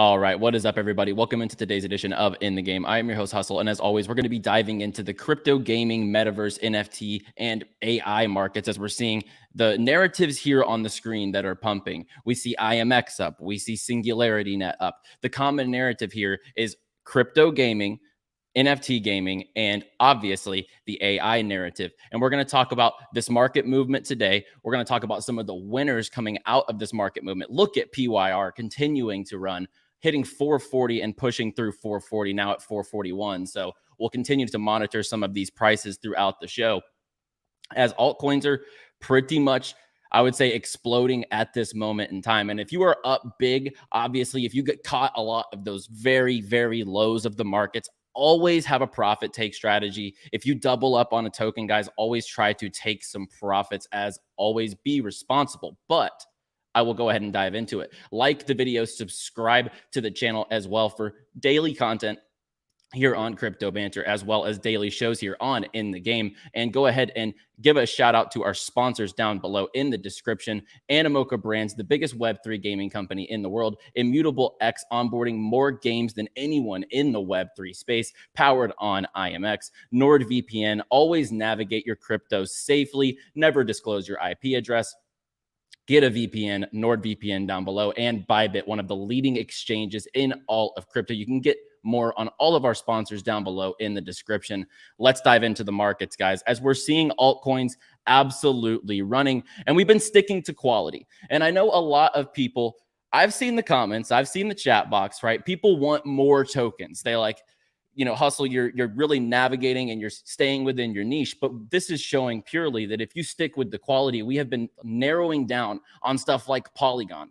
All right, what is up, everybody? Welcome into today's edition of In the Game. I am your host, Hustle, and as always, we're going to be diving into the crypto gaming, metaverse, NFT, and AI markets as we're seeing the narratives here on the screen that are pumping. We see IMX up, we see Singularity Net up. The common narrative here is crypto gaming, NFT gaming, and obviously the AI narrative. And we're going to talk about this market movement today. We're going to talk about some of the winners coming out of this market movement. Look at PYR continuing to run, hitting 440 and pushing through 440, now at 441. So we'll continue to monitor some of these prices throughout the show as altcoins are pretty much, I would say, exploding at this moment in time. And if you are up big, obviously, if you get caught a lot of those very, very lows of the markets, always have a profit take strategy. If you double up on a token, guys, always try to take some profits. As always, be responsible. But I will go ahead and dive into it. Like the video, subscribe to the channel as well for daily content here on Crypto Banter, as well as daily shows here on In the Game. And go ahead and give a shout out to our sponsors down below in the description. Animoca Brands, the biggest Web3 gaming company in the world. 𝗵𝗆𝗆𝗃, onboarding more games than anyone in the Web3 space, powered on IMX. NordVPN, always navigate your crypto safely. Never disclose your IP address. Get a VPN, NordVPN down below, and Bybit, one of the leading exchanges in all of crypto. You can get more on all of our sponsors down below in the description. Let's dive into the markets, guys, as we're seeing altcoins absolutely running, and we've been sticking to quality. And I know a lot of people, I've seen the comments, I've seen the chat box, right? People want more tokens. They like, you know, Hustle, you're really navigating and you're staying within your niche. But this is showing purely that if you stick with the quality, we have been narrowing down on stuff like Polygon.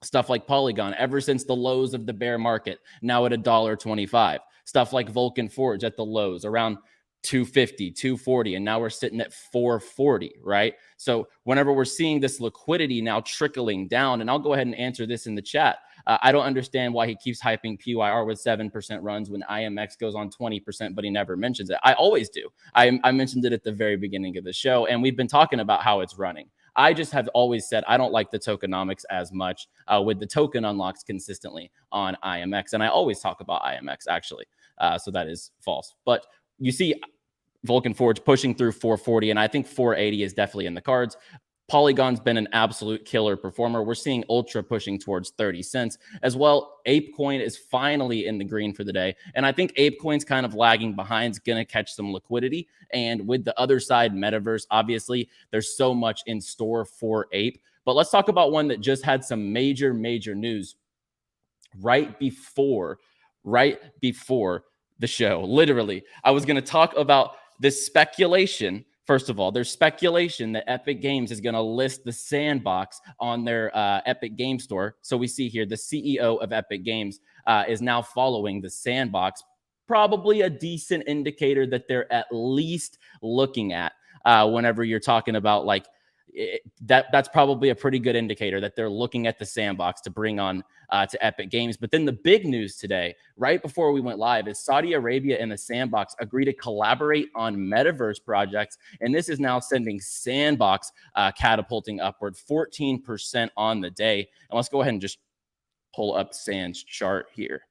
Stuff like Polygon ever since the lows of the bear market, now at $1.25. Stuff like Vulcan Forge at the lows around 250, 240, and now we're sitting at 440, right? So whenever we're seeing this liquidity now trickling down, and I'll go ahead and answer this in the chat. I don't understand why he keeps hyping PYR with 7% runs when IMX goes on 20%, but he never mentions it. I always do. I mentioned it at the very beginning of the show, and we've been talking about how it's running. I just have always said I don't like the tokenomics as much with the token unlocks consistently on IMX. And I always talk about IMX, actually. So that is false. But you see Vulcan Forge pushing through 440, and I think 480 is definitely in the cards. Polygon's been an absolute killer performer. We're seeing Ultra pushing towards 30 cents as well. ApeCoin is finally in the green for the day. And I think ApeCoin's kind of lagging behind. It's going to catch some liquidity. And with the other side, Metaverse, obviously, there's so much in store for Ape. But let's talk about one that just had some major news right before the show. Literally, I was going to talk about this speculation. First of all, there's speculation that EpicGames is going to list the Sandbox on their Epic Game Store. So we see here the CEO of EpicGames is now following the Sandbox. Probably a decent indicator that they're at least looking at whenever you're talking about like that's probably a pretty good indicator that they're looking at the Sandbox to bring on to Epic Games. But then the big news today, right before we went live, is Saudi Arabia and the Sandbox agree to collaborate on Metaverse projects. And this is now sending Sandbox catapulting upward 14% on the day. And let's go ahead and just pull up Sand's chart here.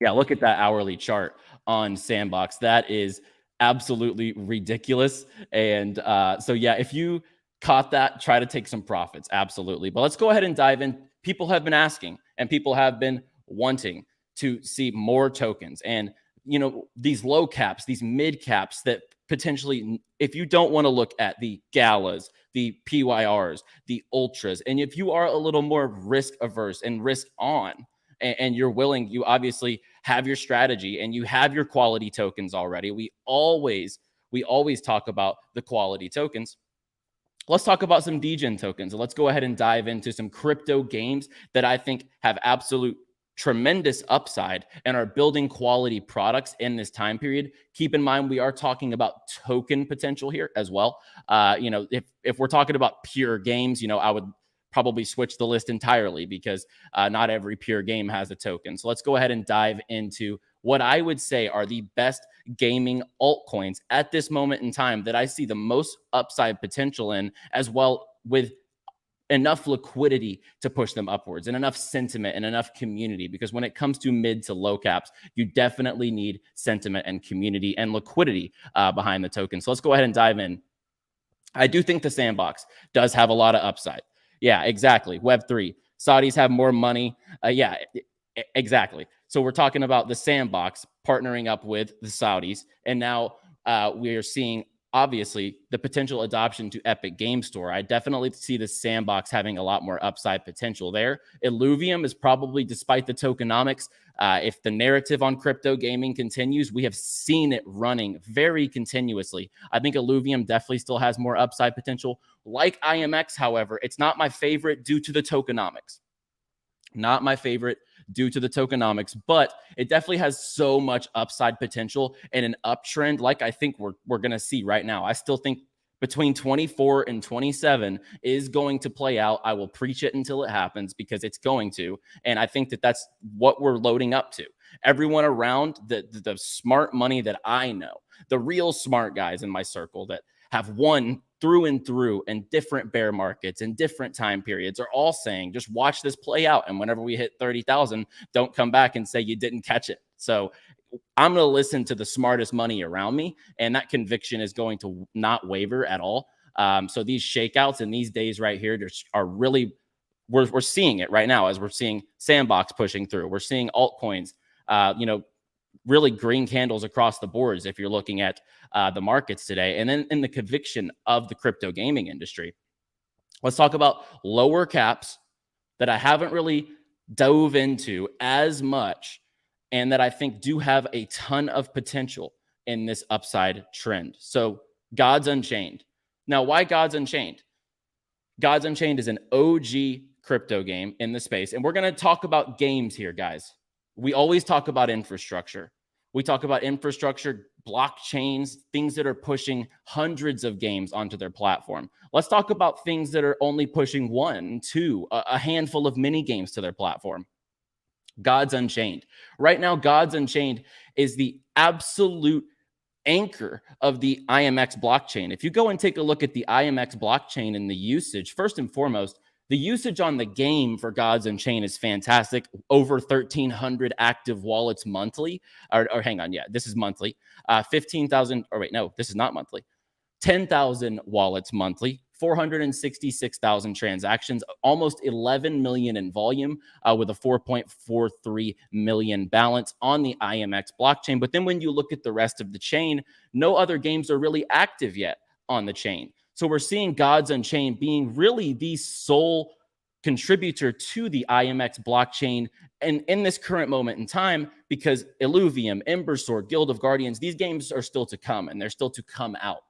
Yeah, look at that hourly chart on Sandbox. That is absolutely ridiculous. And so yeah, if you caught that, try to take some profits. Absolutely. But let's go ahead and dive in. People have been asking and people have been wanting to see more tokens, and you know, these low caps, these mid caps that potentially, if you don't want to look at the galas, the PYRs, the ultras, and if you are a little more risk averse and risk on, and you're willing, you obviously have your strategy and you have your quality tokens already. We always talk about the quality tokens. Let's talk about some DEGEN tokens. Let's go ahead and dive into some crypto games that I think have absolute tremendous upside and are building quality products in this time period. Keep in mind, we are talking about token potential here as well. You know, if we're talking about pure games, you know, I would probably switch the list entirely because not every pure game has a token. So let's go ahead and dive into what I would say are the best gaming altcoins at this moment in time that I see the most upside potential in, as well with enough liquidity to push them upwards and enough sentiment and enough community, because when it comes to mid to low caps, you definitely need sentiment and community and liquidity behind the token. So let's go ahead and dive in. I do think the Sandbox does have a lot of upside. Yeah, exactly. Web3. Saudis have more money. Yeah, exactly. So we're talking about the Sandbox partnering up with the Saudis. And now we are seeing, obviously, the potential adoption to Epic Game Store. I definitely see the Sandbox having a lot more upside potential there. Illuvium is probably, despite the tokenomics, if the narrative on crypto gaming continues, we have seen it running very continuously. I think Illuvium definitely still has more upside potential. Like IMX, however, it's not my favorite due to the tokenomics. Not my favorite due to the tokenomics, but it definitely has so much upside potential and an uptrend like I think we're going to see right now. I still think between 24 and 27 is going to play out. I will preach it until it happens, because it's going to. And I think that that's what we're loading up to. Everyone around the smart money that I know, the real smart guys in my circle that have won through and through in different bear markets and different time periods, are all saying, just watch this play out. And whenever we hit 30,000, don't come back and say you didn't catch it. So I'm going to listen to the smartest money around me, and that conviction is going to not waver at all. So these shakeouts in these days right here are really, we're seeing it right now as we're seeing Sandbox pushing through. We're seeing altcoins, really green candles across the boards if you're looking at the markets today. And then in the conviction of the crypto gaming industry, let's talk about lower caps that I haven't really dove into as much, and that I think do have a ton of potential in this upside trend. So Gods Unchained. Now, why Gods Unchained? Gods Unchained is an OG crypto game in the space. And we're going to talk about games here, guys. We always talk about infrastructure. We talk about infrastructure, blockchains, things that are pushing hundreds of games onto their platform. Let's talk about things that are only pushing one, two, a handful of mini games to their platform. Gods Unchained. Right now, Gods Unchained is the absolute anchor of the IMX blockchain. If you go and take a look at the IMX blockchain and the usage, first and foremost, the usage on the game for Gods Unchained is fantastic. Over 1,300 active wallets monthly. Or hang on, yeah, this is monthly. 15,000, or wait, no, this is not monthly. 10,000 wallets monthly. 466,000 transactions, almost 11 million in volume, with a 4.43 million balance on the IMX blockchain. But then when you look at the rest of the chain, no other games are really active yet on the chain. So we're seeing Gods Unchained being really the sole contributor to the IMX blockchain and in this current moment in time, because Illuvium, Ember Sword, Guild of Guardians, these games are still to come, and they're still to come out.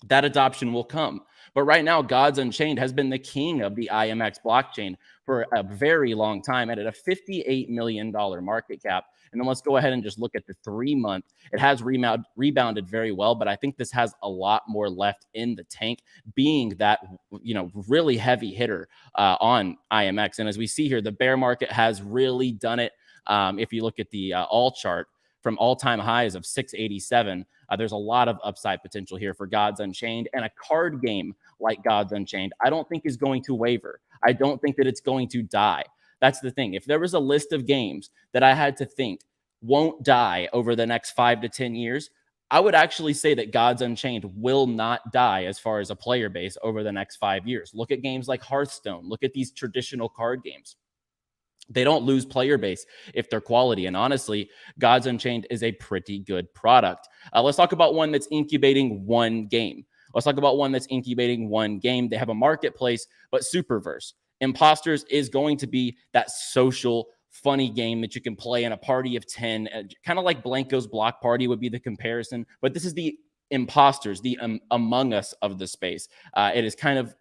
That adoption will come. But right now, Gods Unchained has been the king of the IMX blockchain for a very long time, and at a $58 million market cap. And then let's go ahead and just look at the 3-month. It has rebounded very well, but I think this has a lot more left in the tank, being that, really heavy hitter on IMX. And as we see here, the bear market has really done it. If you look at the all chart, from all-time highs of 687, there's a lot of upside potential here for Gods Unchained, and a card game like Gods Unchained, I don't think is going to waver. I don't think that it's going to die. That's the thing. If there was a list of games that I had to think won't die over the next 5 to 10 years, I would actually say that Gods Unchained will not die as far as a player base over the next 5 years. Look at games like Hearthstone. Look at these traditional card games. They don't lose player base if they're quality. And honestly, Gods Unchained is a pretty good product. Let's talk about one that's incubating one game. They have a marketplace, but SuperVerse. Imposters is going to be that social, funny game that you can play in a party of 10. Kind of like Blanco's Block Party would be the comparison. But this is the Imposters, the Among Us of the space. It is kind of,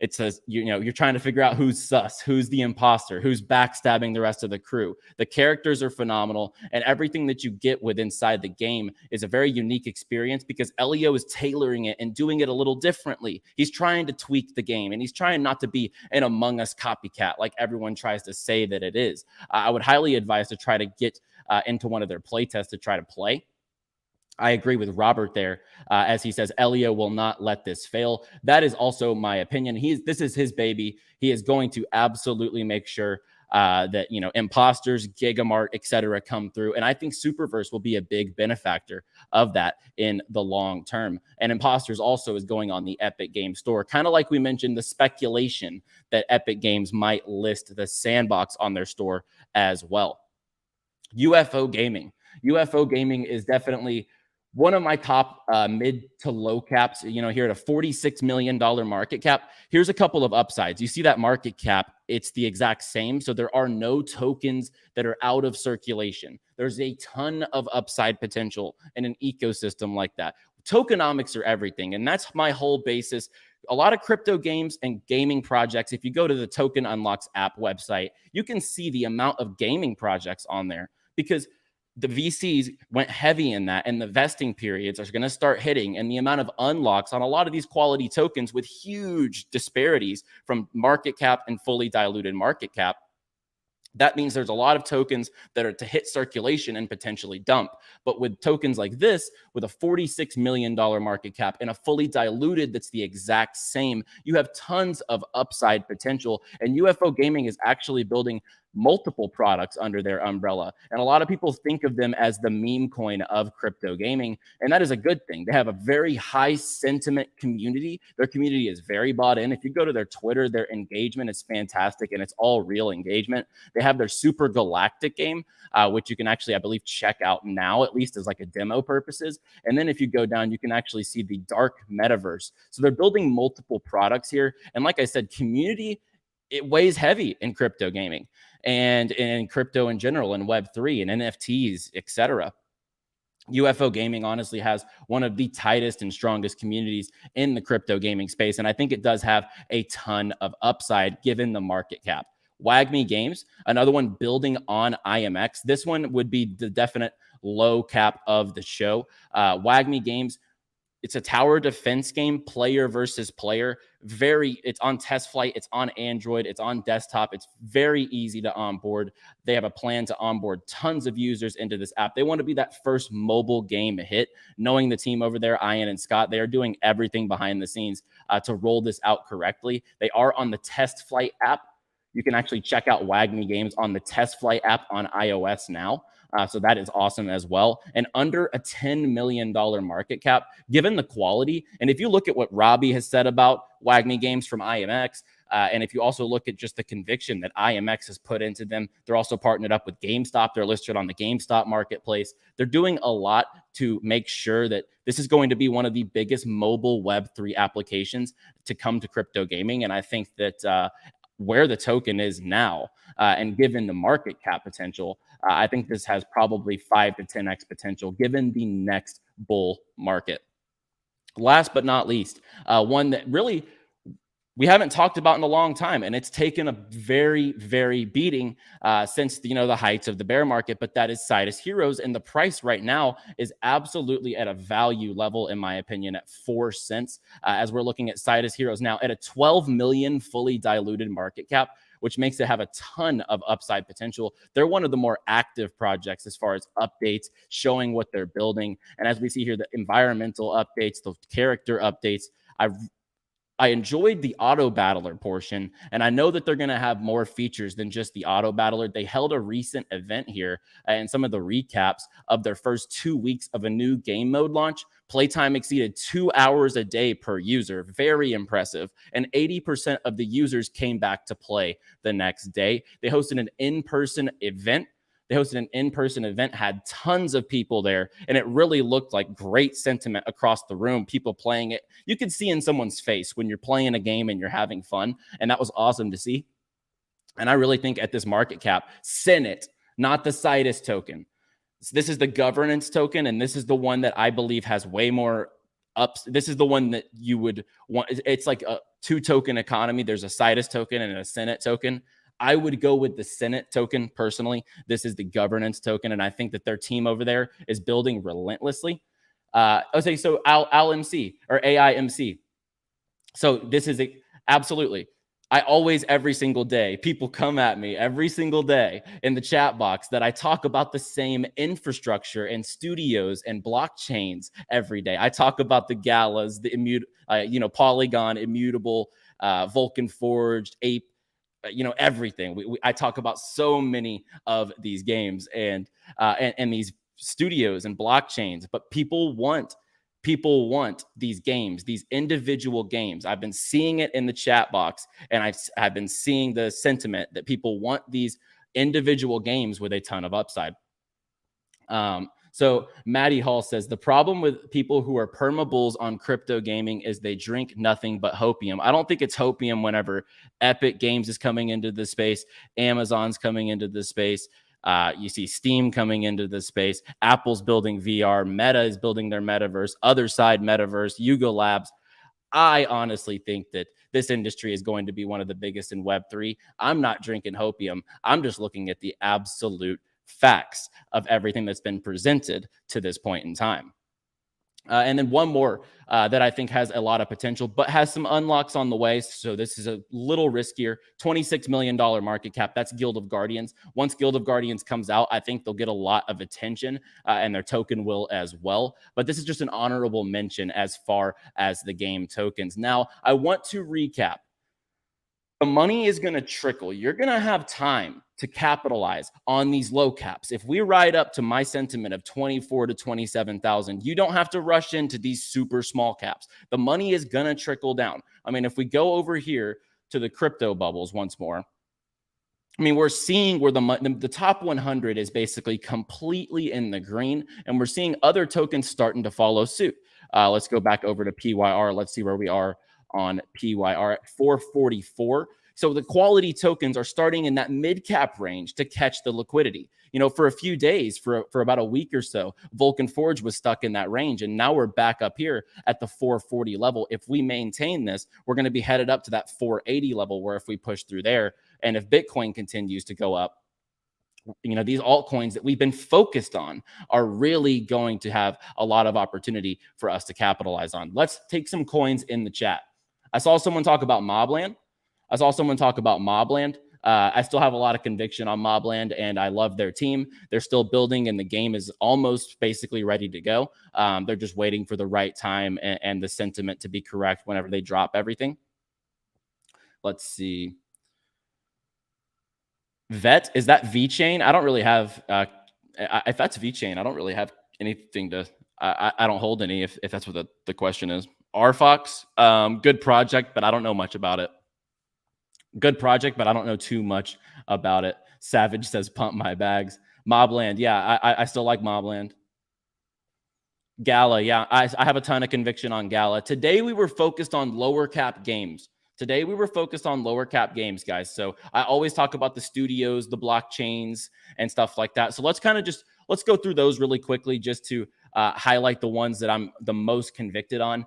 it says, you're trying to figure out who's sus, who's the imposter, who's backstabbing the rest of the crew. The characters are phenomenal, and everything that you get with inside the game is a very unique experience, because Elio is tailoring it and doing it a little differently. He's trying to tweak the game, and he's trying not to be an Among Us copycat like everyone tries to say that it is. I would highly advise to try to get into one of their play tests to try to play. I agree with Robert there, as he says, 𝗕𝗺𝗈 will not let this fail. That is also my opinion. This is his baby. He is going to absolutely make sure that, you know, Imposters, Gigamart, etc. come through. And I think SuperVerse will be a big benefactor of that in the long term. And Imposters also is going on the EpicGames store, kind of like we mentioned the speculation that EpicGames might list the Sandbox on their store as well. UFO Gaming. UFO Gaming is definitely one of my top mid to low caps, you know, here at a $46 million market cap. Here's a couple of upsides. You see that market cap, it's the exact same. So there are no tokens that are out of circulation. There's a ton of upside potential in an ecosystem like that. Tokenomics are everything. And that's my whole basis. A lot of crypto games and gaming projects, if you go to the Token Unlocks app website, you can see the amount of gaming projects on there, because the VCs went heavy in that, and the vesting periods are going to start hitting, and the amount of unlocks on a lot of these quality tokens with huge disparities from market cap and fully diluted market cap. That means there's a lot of tokens that are to hit circulation and potentially dump. But with tokens like this, with a $46 million market cap and a fully diluted that's the exact same, you have tons of upside potential. And UFO Gaming is actually building multiple products under their umbrella. And a lot of people think of them as the meme coin of crypto gaming. And that is a good thing. They have a very high sentiment community. Their community is very bought in. If you go to their Twitter, their engagement is fantastic, and it's all real engagement. They have their Super Galactic game, which you can actually, I believe, check out now, at least as like a demo purposes. And then if you go down, you can actually see the dark metaverse. So they're building multiple products here. And like I said, community, it weighs heavy in crypto gaming and in crypto in general, and Web3 and NFTs, etc. UFO Gaming honestly has one of the tightest and strongest communities in the crypto gaming space. And I think it does have a ton of upside given the market cap. WAGMI Games, another one building on IMX. This one would be the definite low cap of the show. WAGMI Games, it's a tower defense game, player versus player. It's on test flight, it's on Android, it's on desktop. It's very easy to onboard. They have a plan to onboard tons of users into this app. They want to be that first mobile game hit. Knowing the team over there, Ian and Scott, they are doing everything behind the scenes to roll this out correctly. They are on the test flight app. You can actually check out WAGMI Games on the test flight app on iOS now. So that is awesome as well. And under a $10 million market cap, given the quality. And if you look at what Robbie has said about WAGMI Games from IMX, and if you also look at just the conviction that IMX has put into them, they're also partnered up with GameStop. They're listed on the GameStop marketplace. They're doing a lot to make sure that this is going to be one of the biggest mobile Web3 applications to come to crypto gaming. And I think that where the token is now, and given the market cap potential, I think this has probably 5 to 10x potential given the next bull market. Last but not least, one that really we haven't talked about in a long time, and it's taken a very, very beating since the heights of the bear market, but that is Sidus Heroes. And the price right now is absolutely at a value level, in my opinion, at 4 cents, as we're looking at Sidus Heroes now at a 12 million fully diluted market cap, which makes it have a ton of upside potential. They're one of the more active projects as far as updates, showing what they're building. And as we see here, the environmental updates, the character updates, I enjoyed the auto battler portion, and I know that they're going to have more features than just the auto battler. They held a recent event here, and some of the recaps of their first 2 weeks of a new game mode launch. Playtime exceeded 2 hours a day per user. Very impressive. And 80% of the users came back to play the next day. They hosted an in-person event. Had tons of people there, and it really looked like great sentiment across the room, people playing it. You could see in someone's face when you're playing a game and you're having fun, and that was awesome to see. And I really think at this market cap, Senate, not the Sidus token. This is the governance token, and this is the one that I believe has way more ups. This is the one that you would want. It's like a 2-token economy. There's a Sidus token and a Senate token. I would go with the Senate token personally. This is the governance token, and I think that their team over there is building relentlessly. Okay, so AIMC or AIMC. So this is absolutely. every single day, people come at me every single day in the chat box that I talk about the same infrastructure and studios and blockchains every day. I talk about the galas, the Polygon, Immutable, Vulcan Forged, Ape, everything. I talk about so many of these games and these studios and blockchains, but people want these games, these individual games. I've been seeing it in the chat box, and I've been seeing the sentiment that people want these individual games with a ton of upside. So Maddie Hall says, the problem with people who are perma-bulls on crypto gaming is they drink nothing but hopium. I don't think it's hopium whenever EpicGames is coming into the space, Amazon's coming into the space. You see Steam coming into this space. Apple's building VR. Meta is building their metaverse. Other side metaverse. Yuga Labs. I honestly think that this industry is going to be one of the biggest in Web3. I'm not drinking hopium. I'm just looking at the absolute facts of everything that's been presented to this point in time. And then one more that I think has a lot of potential, but has some unlocks on the way. So this is a little riskier. $26 million market cap. That's Guild of Guardians. Once Guild of Guardians comes out, I think they'll get a lot of attention, and their token will as well. But this is just an honorable mention as far as the game tokens. Now, I want to recap. The money is going to trickle. You're going to have time to capitalize on these low caps. If we ride up to my sentiment of 24 to 27,000, you don't have to rush into these super small caps. The money is going to trickle down. I mean, if we go over here to the crypto bubbles once more, I mean, we're seeing where the top 100 is basically completely in the green, and we're seeing other tokens starting to follow suit. Let's go back over to PYR. Let's see where we are on PYR at 444. So the quality tokens are starting in that mid cap range to catch the liquidity. For a few days, for about a week or so, Vulcan Forge was stuck in that range. And now we're back up here at the 440 level. If we maintain this, we're going to be headed up to that 480 level, where if we push through there, and if Bitcoin continues to go up, these altcoins that we've been focused on are really going to have a lot of opportunity for us to capitalize on. Let's take some coins in the chat. I saw someone talk about Mobland. I still have a lot of conviction on Mobland, and I love their team. They're still building, and the game is almost basically ready to go. They're just waiting for the right time and the sentiment to be correct whenever they drop everything. Let's see. Vet, is that VeChain? I don't really have, if that's VeChain, I don't really have anything to, I don't hold any, if that's what the question is. RFox, good project, but I don't know much about it. Good project, but I don't know too much about it. Savage says, pump my bags. Mobland, yeah, I still like Mobland. Gala, yeah, I have a ton of conviction on Gala. Today we were focused on lower cap games. Guys. So I always talk about the studios, the blockchains, and stuff like that. So let's go through those really quickly just to highlight the ones that I'm the most convicted on.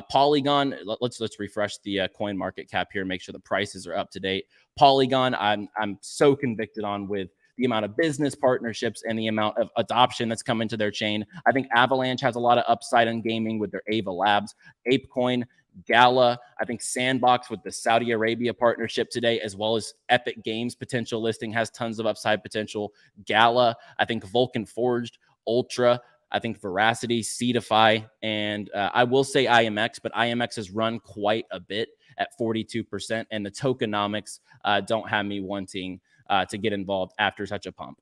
Polygon, let's refresh the coin market cap here, make sure the prices are up to date. Polygon, I'm so convicted on with the amount of business partnerships and the amount of adoption that's come into their chain. I think Avalanche has a lot of upside in gaming with their Ava Labs. ApeCoin, Gala, I think Sandbox with the Saudi Arabia partnership today, as well as EpicGames potential listing, has tons of upside potential. Gala, I think Vulcan Forged, Ultra, I think Veracity, Seedify, and I will say IMX, but IMX has run quite a bit at 42%, and the tokenomics don't have me wanting to get involved after such a pump.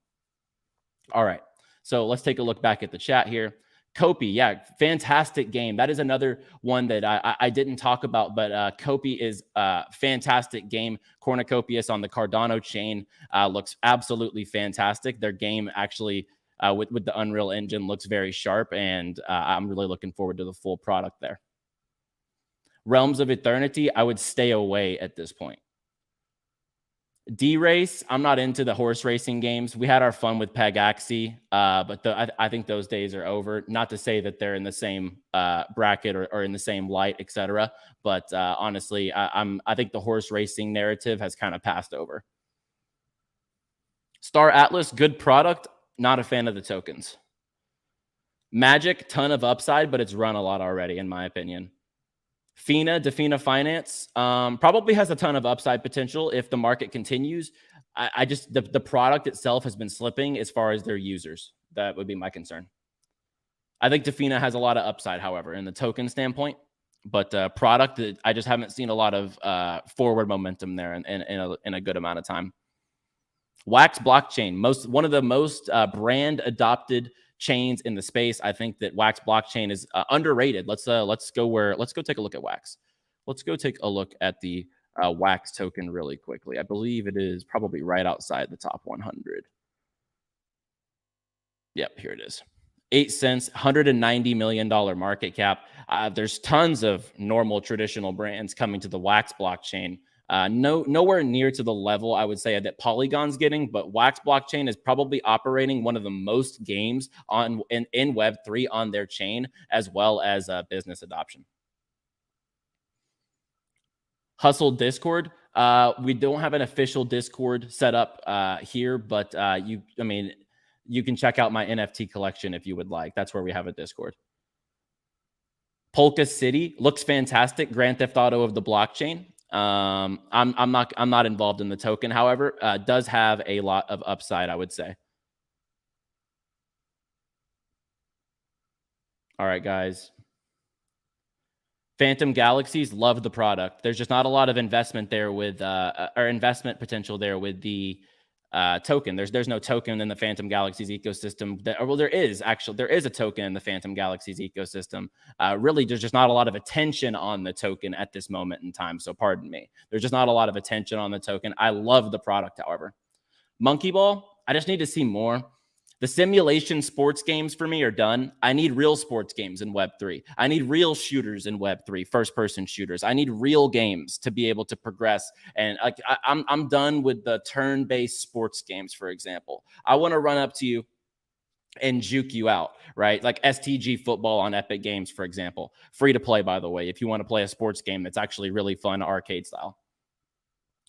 All right, so let's take a look back at the chat here. 𝗁𝗏𝗄𝗆, yeah, fantastic game. That is another one that I didn't talk about, but 𝗁𝗏𝗄𝗆 is a fantastic game. Cornucopias on the Cardano chain looks absolutely fantastic. Their game actually with the Unreal Engine looks very sharp, and I'm really looking forward to the full product there. Realms of Eternity, I would stay away at this point. D-Race, I'm not into the horse racing games. We had our fun with PEGaxi, but I think those days are over. Not to say that they're in the same bracket or in the same light, etc. But honestly, I think the horse racing narrative has kind of passed over. Star Atlas, good product. Not a fan of the tokens. Magic, ton of upside, but it's run a lot already, in my opinion. 𝗕𝗺 Finance probably has a ton of upside potential if the market continues. I just, the product itself has been slipping as far as their users. That would be my concern. I think 𝗕𝗺 has a lot of upside, however, in the token standpoint, but product, I just haven't seen a lot of forward momentum there in a good amount of time. Wax blockchain, one of the most brand adopted chains in the space. I think that Wax blockchain is underrated. Let's go take a look at Wax. Let's go take a look at the Wax token really quickly. I believe it is probably right outside the top 100. Yep, here it is. 8 cents, $190 million market cap. There's tons of normal traditional brands coming to the Wax blockchain. Nowhere near to the level I would say that Polygon's getting, but Wax blockchain is probably operating one of the most games in Web3 on their chain, as well as business adoption. Hustle Discord. We don't have an official Discord set up here, but you can check out my NFT collection if you would like. That's where we have a Discord. 𝗵𝗁𝗔 looks fantastic. Grand Theft Auto of the blockchain. I'm not involved in the token, however, does have a lot of upside, I would say. All right, guys. Phantom Galaxies, love the product. There's just not a lot of investment there with or investment potential there with the token. There's no token in the Phantom Galaxies ecosystem. Well, there is a token in the Phantom Galaxies ecosystem. Really, there's just not a lot of attention on the token at this moment in time. So pardon me. There's just not a lot of attention on the token. I love the product, however. Monkey Ball, I just need to see more. The simulation sports games for me are done. I need real sports games in Web3. I need real shooters in Web3, first-person shooters. I need real games to be able to progress. And I'm done with the turn-based sports games, for example. I want to run up to you and juke you out, right? Like STG football on EpicGames, for example. Free to play, by the way, if you want to play a sports game that's actually really fun, arcade style.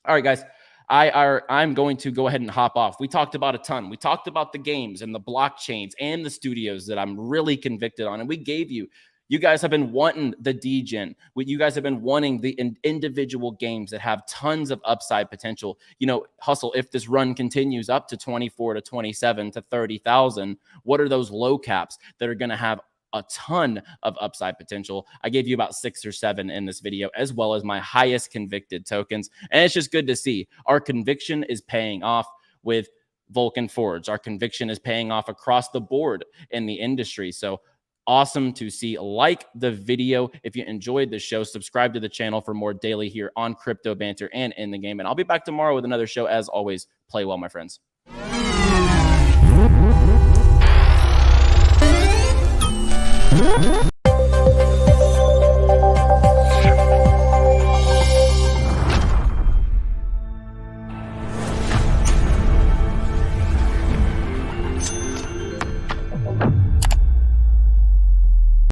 All right, guys. I'm going to go ahead and hop off. We talked about a ton. We talked about the games and the blockchains and the studios that I'm really convicted on. And we gave you guys have been wanting the DEGEN. You guys have been wanting the individual games that have tons of upside potential. You know, Hustle, if this run continues up to 24 to 27 to 30,000, what are those low caps that are going to have a ton of upside potential? I gave you about 6 or 7 in this video, as well as my highest convicted tokens. And it's just good to see our conviction is paying off with Vulcan Forge. Our conviction is paying off across the board in the industry. So awesome to see. Like the video if you enjoyed the show. Subscribe to the channel for more daily here on Crypto Banter and in the game. And I'll be back tomorrow with another show. As always, play well, my friends.